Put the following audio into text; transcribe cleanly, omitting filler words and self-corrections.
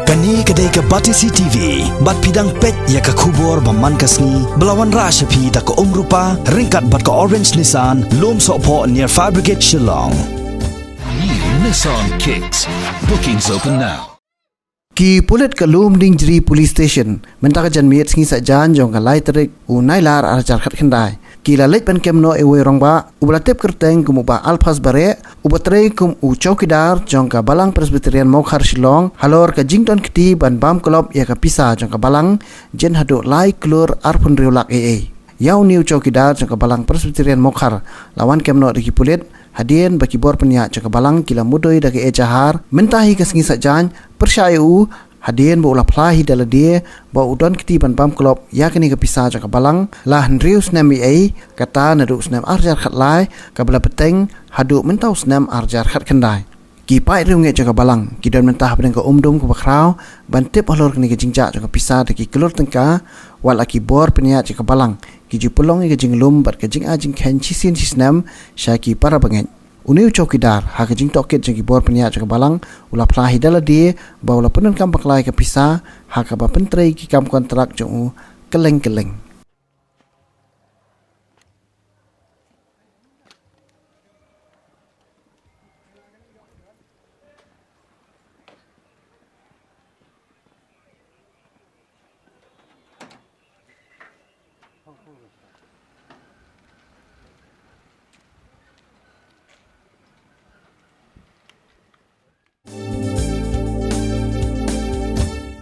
Kani kedai ke Batisi TV, bat pidang pet ya ke kubur baman kasni, belawan rasyapi da ke rupa, ringkat bat ke Orange Nissan, lom sokpo near Fire Brigade Shillong. New Nissan Kicks. Bookings open now. Ki pulit ke lum ding jeri police station, mentaka jan miet singi sajan jong ka lai terik u nailar arjar khat kendai. Ki lalit pen kemno ewe rongba, u belatip kerteng kum uba alphas bare, u betrei kum u chowkidar jong ka balang Presbyterian Mokhar Shillong, halor ka jington keti ban bam kelop ya ka pisa jong ka balang, jen haduk lai kelur arpun riulak ee. Yau niu chowkidar jong ka balang Presbyterian Mokhar, lawan kemno diki pulit, hadian bagi bor penyak jong ka balang kila mudoi daki ejahar, mentahi ka singi sajan, persyai u, hadian bo ulah plahi dala dia ba udon keti ban bam klop ya kini ke pisah jaka balang lah hendriu snem ei kata naduk snem arjar khat lai ka bala peteng haduk mentau snem arjar khat kendai ki pai riu nge jaka balang ki don mentah ben ka umdum ku bakrau ban tip halor kini ke jingja jaka pisah de ki kelur tengka wal aki bor penia jaka balang ki ju pulong ke jinglum bat ke jing ajing khen chisin snem syaki para bangen Uniu chowkidar ha ke jing toket jeng bor penia jaka balang ulah plahi dala dia ba ulah penun kam paklai ke pisah ha ka ba pentrei ki kam kontrak jong keleng-keleng